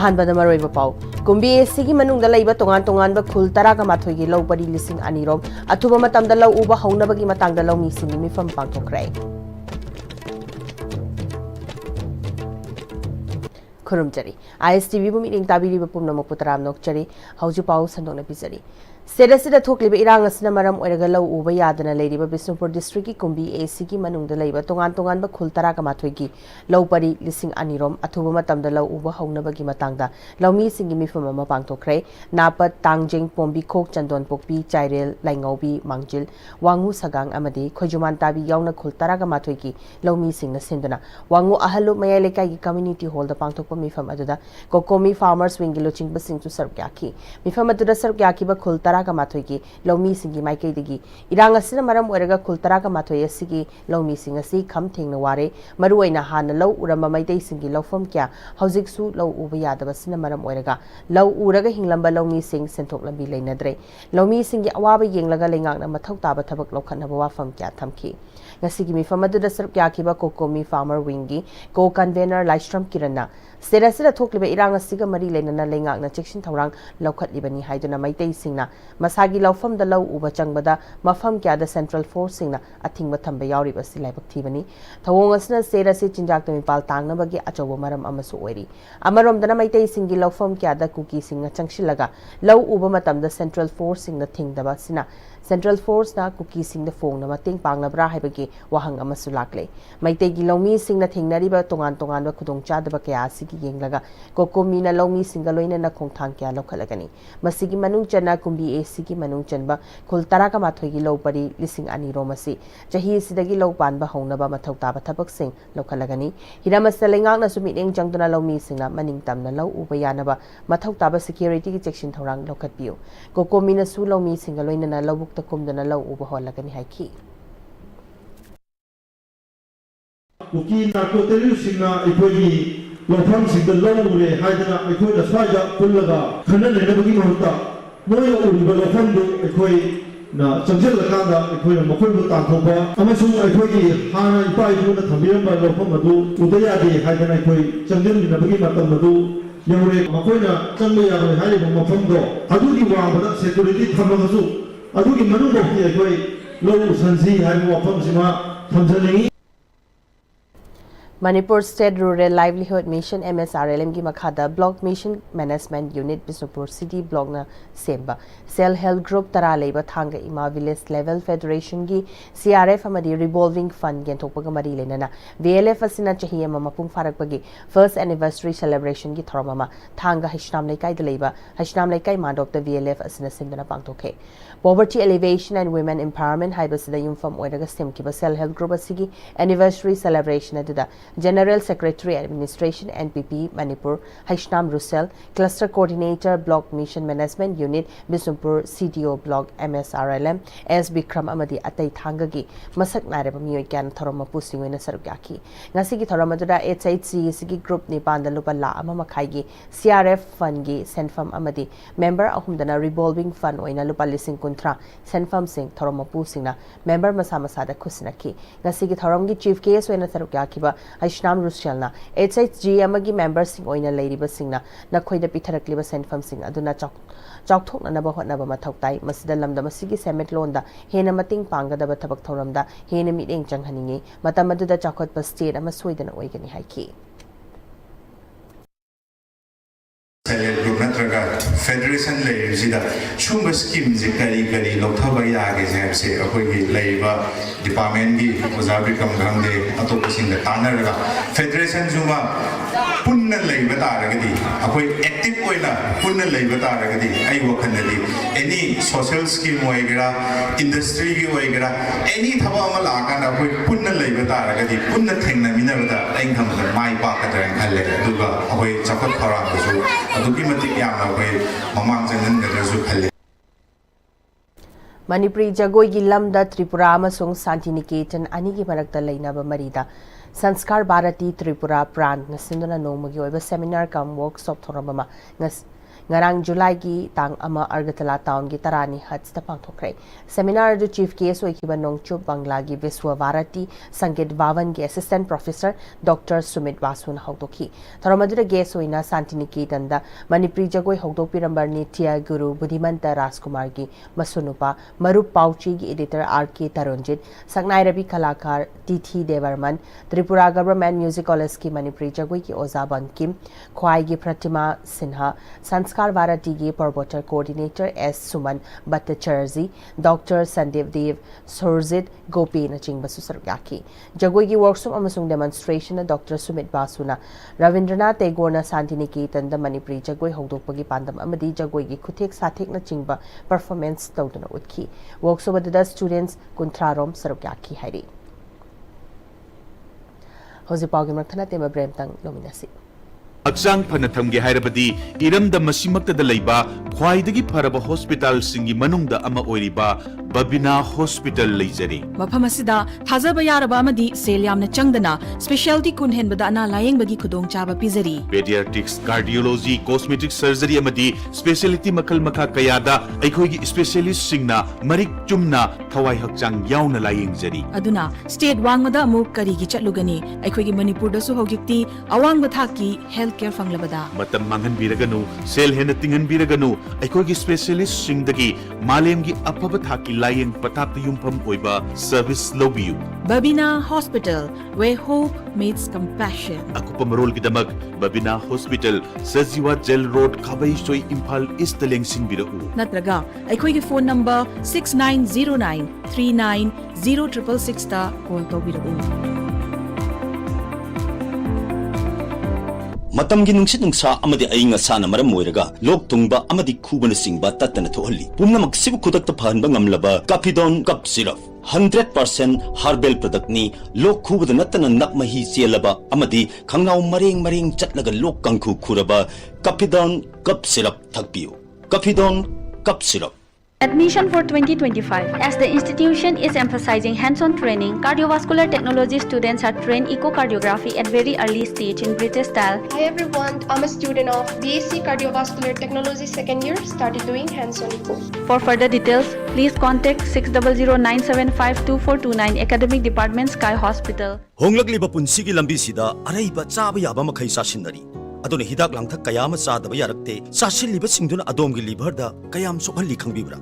अहानबदा मरोइबा पाउ कुंबी एसी की मनुंग दा लैबा तोंगान तोंगान बा खुल तरा का माथोई की लौ परी लिसिंग अनिरोम अथुबा मतम दा लौ उबा हौनबगी मतंग दा लौ मिसिंग मिफम पांगथोखरै खुरुमचरी ISTV बु मीटिंग ताबिरिबा पुमनमक पुतराम नोकचरी हौजु पाउ संदोना पिजरी सेरसिदा थोकलिबा इरांग असना मरम ओइरगा लौ उबा यादना लेरिबा बिष्णुपुर डिस्ट्रिक्ट की कुंबी एसी की मनुंगदा लैबा तोंगान तोंगान खुल तरा का माथोई की लौ परी लिसिंग अनिरोम अथुबा मतमदा लौ उबा हौनबगी मतंगदा लौमी सिंगी मिफम अमा पांगथोखरै नापत तांजेंग पोंबी खोक चंदोन पोकपी चाइरेल लाइंगौबी मांगजिल वांगू सगांग अमदी खोजुमान ताबी यावना खुल तरा का माथोई की लौमी सिंगना सिंदना वांगू अहलु मया लेकाई की कम्युनिटी हॉल दा पांगथोकपा मिफम अदुदा कोकोमी फार्मर्स विंग लुचिंग बसिंग सर्व याखी मिफम अदुदा सर्व याखी बा खुल तरा का माथोई की लौमी सिंगी माइकई दगी इरांग असना मरम ओइरगा खुल तरा का माथोई असिगी लौमी सिंग असि खम थेंगना वारे मरु ओइना हाना लौ उरम मैतै सिंगी लौफम क्या हौजिकसु लौ उबा यादबसना मरम ओइरगा लौ उरगा हिंगलंबा लौमी सिंग सेंथोक लंबी लेनद्रे लौमी सिंगी अवाबा येंगलगा लेंगांगना मथौ ताबा थबक लौखनबा वाफम क्या थमखी ngasi gi mifam adu da sarp kya kiba kokomi farmer wing gi ko convener laistram kiranna serasira thokliba irang asiga mari lenana lengak na chekshin thorang lokhat libani haiduna maitai singna masagi laufam da lau uba changbada mafam kya da central force singna athingba thamba yauri basi laibak thibani thawong asna serasi chinjak tami pal tangna bagi achobo maram amasu oiri amarom dana maitai singi laufam kya da kuki singna changsilaga lau uba matam da central force singna thingdaba sina Central Force na kuki sing the phone na mating pangna bra haibagi wahang amasu lakle maitei gi lomi sing na thingnari ba tongan tongan ba khudong chad ba kya sigi yenglaga kokomi na lomi singa loina na khongthang kya lokhalagani masigi manung chana kumbi AC gi manung chanba khul tara ka mathoi gi lo pari lising ani romasi chahi sidagi lo pan ba hongna ba mathau ta ba thabak sing lokhalagani hiramasal lengang na sumi eng changtuna lomi sing na maning tam na lo uba yana ba mathau ta ba security gi section thorang lokhat piu kokomi na su lomi singa loina na lo kumdana lau uba holagani haiki kuki na ko telu singa ikoi lofam singa lau ure haidana ikoi da swaja kullaga khana le na bagi mahta noi uri ba lofam du ikoi na changjel la kanda ikoi na makoi bu ta thoba amasung ikoi gi hana ipai bu na thambiram ba lofam adu udaya de haidana ikoi changjel na bagi matam adu yamre makoi na changme ya ba haile ba mafam do adu gi wa ba security thamasu अदुगी मनुंग बोकी अखोई लो संसी हाइबो वफम सिमा थमजलिंगी Manipur State Rural Livelihood Mission MSRLM की मखादा Block Mission Management Unit Bisnupur City Block na semba Self Help Group tara leiba thanga ima Village Level Federation की CRF amadi Revolving Fund genthokpaga mari lenana VLF asina chahi ama mapung farakpagi First Anniversary Celebration की thoromama thanga Hishnam Laikai da leiba Hishnam Laikai mandok da VLF asina simdana pangtokhe Poverty Alleviation and Women Empowerment haibasida yumfam oiraga semkiba Self Help Group asigi Anniversary Celebration aduda General Secretary Administration NPP Manipur Haishnam Russell Cluster Coordinator Block Mission Management Unit Bisnupur CDO Block MSRLM S Bikram amadi atai thangagi masak nareba mioi kyan thoroma pusingwena sarukaki ngasi gi thoroma duda HHC sigi group ni panda lupa la ama makhai gi CRF fund gi senfam amadi member ahumdana revolving fund oina lupa lising kuntra senfam sing thoroma pusingna member masa masa da khusnaki ngasi gi thorom gi chief case oina sarukaki ba Haishnam Rushalna HHG amagi members sing oina leiriba singna nakhoida pitharakliba senfam sing aduna chawthokna na ba hotna ba mathau tai masida lamda masigi semet londa hena mating pangada ba thabak thoramda hena miteng changhaningi matam aduda chakhot pa state ama soidana oigani haiki Federation layer sida chunga scheme je kari lokthaba yage se akoi leiba department gi ojabi kam gangde atop sing da tanaraga federation juma punna leiba taragadi akoi active oina punna leiba taragadi ai wakhanadi any social scheme oigera industry gi oigera any thaba ama lakana akoi punna leiba taragadi punna thengna minabada ai ngamda mai pa ka tarang khalle aduga akoi chakot thara su adugi matik yamna akoi Manipuri Jagoi gi lamda Tripura amasung Santiniketan anigi marakta leinaba marida Sanskar Bharati Tripura Pran nasinduna nomagi oiba seminar kam workshop thorabama ngarang July gi tang ama Argatala town gi tarani hats ta pangthokre seminar du chief case oikiba nongchup bangla gi Viswa Varati Sangeet Vavan gi assistant professor Dr. Sumit Basun haudoki tharamadu guest oina Santiniketan da Manipuri jagoi haudopirambar Nitya Guru Budhimanta Rajkumar gi masunupa Marup Pauchi gi editor R.K. Tarunjit Saknai Rabi Kalakar Tithi Devarman Tripura Government Music College ki Manipuri jagoi ki Oza Bankim Khwai gi Pratima Sinha Sanskar Varati gi Promoter Coordinator S. Suman Bhattacharjee Dr. Sandeep Dev Surzit Gopi na chingba susargyaki jagoi gi workshop amasung demonstration na Dr. Sumit Basuna Ravindranath Tagore na Santiniketan da Manipuri jagoi hogdokpagi pandam amadi jagoi gi khuthek sathek na chingba performance tawduna utki workshop adada students kuntrarom sarugyaki hairi hoji pawgi makthana tema bremtang nominasi Aksang Panatamgi Hairabadi, Iram the Masimakta de Laiba, Kwaidagi Paraba Hospital Singi Manunda Ama Oiriba, Babina Hospital Lizari. Mapamasida, Tazabayaraba Amadi, Seliamna Changdana, Specialty Kunhen Badana Lying Bagi Kudong Chaba Pizari. Pediatrics, Cardiology, Cosmetic Surgery Amadi, Specialty Makal Maka Kayada, Aikogi Specialist Singna, Marik Chumna, Kawai Hakchang Yauna Lying Zari. Aduna, State Wangmada Muk Karigi Chatlugani, Aikogi Manipur Dasu Hogikti, Awang Bathaki, Healthcare Fanglabada. Matam Mangan Biraganu, Sel Henatingan Biraganu, Aikogi Specialist Singdagi, Malemgi Apabathaki Lying Patap Yumpam Oiba, Service Lobiu. Babina Hospital, where hope meets compassion. Ako pamarol gidamag, Babina Hospital, Saziwa Gel Road, Kabay Soy Impal, Istaleng Singbirau. Natraga, Aikogi phone number 6909-390666 ta call to Birau. Matamgi nungsit nungsa amadi ainga sana maram moiraga lok tungba amadi khubana singba tatana thohalli pumna maksibu kudakta phanba ngamlaba Capidon cup syrup 100% herbal product ni lok khubada natana nakmahi chelaba amadi khangnau mareng chatlaga lok kangkhu khuraba Capidon cup syrup thakpiu Capidon cup syrup. Admission for 2025. As the institution is emphasizing hands-on training, cardiovascular technology students are trained echocardiography at very early stage in British style. Hi everyone, I'm a student of BSc Cardiovascular Technology second year, started doing hands-on echo. For further details, please contact 600-975-2429 Academic Department Sky Hospital. Honglagliba punsigi lambi sida araiba chaba yaba makhai sasinari aduna hidak langthak kayama chadaba yarakte sasilliba singduna adomgi liver da kayam sokhalli khangbibra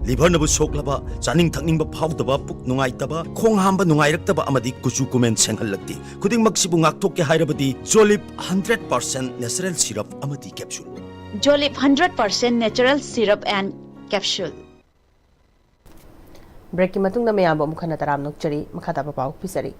liver nabu soklaba chaning thakningba phawdaba puk nungaitaba khong hamba nungairaktaba amadi kuchu kumen senghallakti khuding maksibu ngakthokke hairabadi Jolip 100% natural syrup amadi capsule. Jolip 100% natural syrup and capsule. Break matung na mayamba mukhana taram nokchari makhata pa pau pisari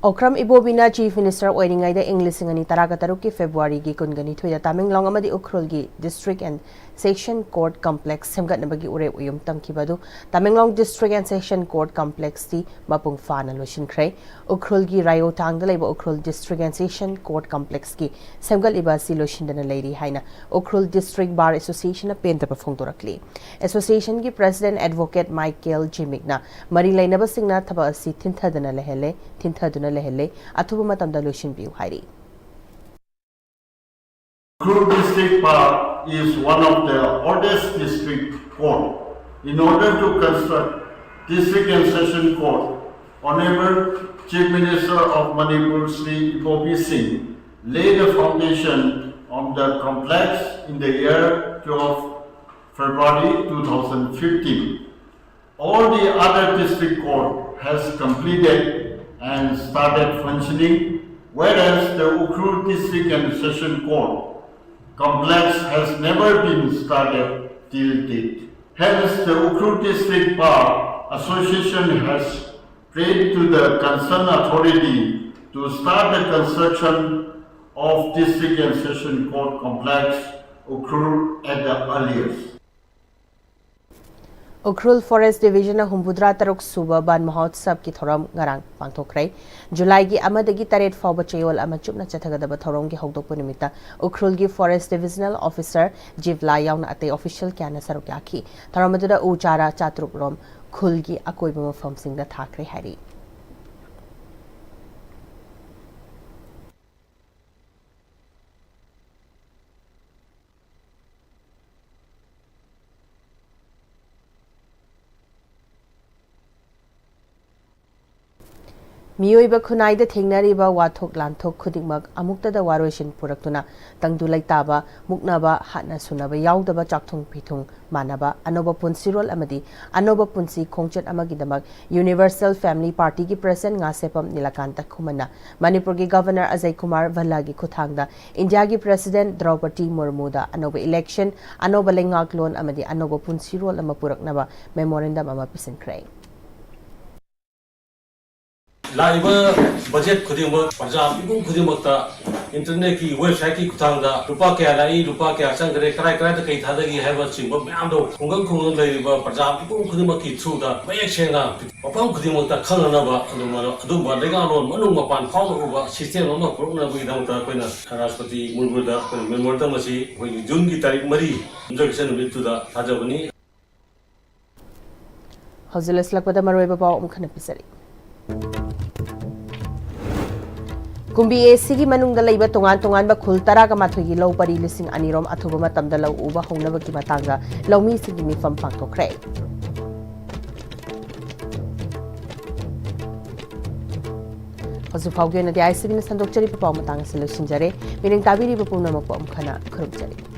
Okram Ibobina Chief Minister oiringai da English ngani taraga taruk ki February gi kungani thoida Tamenglong amadi Ukhrul gi District and Section Court Complex semgat nabagi ure uyum tamkibadu Tamenglong District and Section Court Complex ti mapung fana loshin krai Ukhrul gi Rayo tangda laiba Ukhrul District and Section Court Complex ki semgat iba si loshin dana lady haina Ukhrul District Bar Association na penta perform torakli Association gi President Advocate Michael Jimigna mari lainaba singna thaba asi thinthadana lehele thinthaduna lehele athuba matamda loshin biu hairi Ukhrul District Bar is one of the oldest district court. In order to construct district and session court, Honorable Chief Minister of Manipur Sri Ipopi Singh laid a foundation on the complex in the year 12 February 2015. All the other district court has completed and started functioning, whereas the Ukhrul District and Session Court complex has never been started till date. Hence, the Ukhrul District Bar Association has prayed to the concerned authority to start the construction of District and Session Court complex Ukhrul at the earliest. Ukhrul Forest Division na Humbudra Taruk Suba Ban Mahotsav ki thoram ngarang pangthokrai July gi amadagi taret fawba chayol ama chupna chathagadaba thorom gi hogdokpu nimita Ukhrul gi Forest Divisional Officer Jivla yauna ate official kyana sarukyaki thoramadura uchara chatruk rom khul gi akoiba mafam singda thakre hari मियोइबा खुनाइदा थेंनरिबा वाथोक लांथोक खुदिमक अमुक्तदा वारोइसिन पुरक्तुना तंगदु लैताबा मुक्नाबा Hana सुनाबा याउदबा चाकथुंग पिथुंग मानबा अनोबा पुंसिरोल अमदी अनोबा पुंसि खोंचत अमगिदमक universal family party की president ngaसेपम Nilkanth खुमना Manipur की governor Ajay Kumar Bhalla की खुथांगदा India की president Draupadi मुर्मुदा अनोबा election अनोबा लेंगाकलोन अमदी अनोबा पुंसिरोल अमा पुरक्नबा memorandum अमा पिसनख्रे live budget खुदिमक प्रजा पिपुम खुदिमकता internet की website की खुथांगदा रुपा क्या लाई रुपा क्या चंगरे कराय कराय त कई थादगी हैबा चिंब म्याम दो खुंगंग खुंगंग लेबा प्रजा पिपुम खुदिमक की थ्रुदा मयक सेंगा मफम खुदिमकता खंगनबा अदुम लेगा लोन मनुंग मपान फाउन उबा सिस्टम अमा पुरकनबगी दमता कोइना राष्ट्रपति मुर्मुदा मेमोरेंडम असी होई जून की तारीख 3 इंट्रोडक्शन बितुदा थाजबनी हौजलस लकपदा मरोइबा पाव उमखन पिसरी कुंभी एसी की मनुंगदा लैबा तोंगान तोंगान खुल 10 की लौ परी 2,000 अथुब मतमदा लौ उबा होंगनबकी मतांगा लौमी सिंगी मिफम पांगथोखरे हजु फाउगे नदी आईसीबी ने संदोकचरी पाव मतांग से लोसिंजरे मिनिंग ताबिरी पुनमक पम खना खुरुमजरी।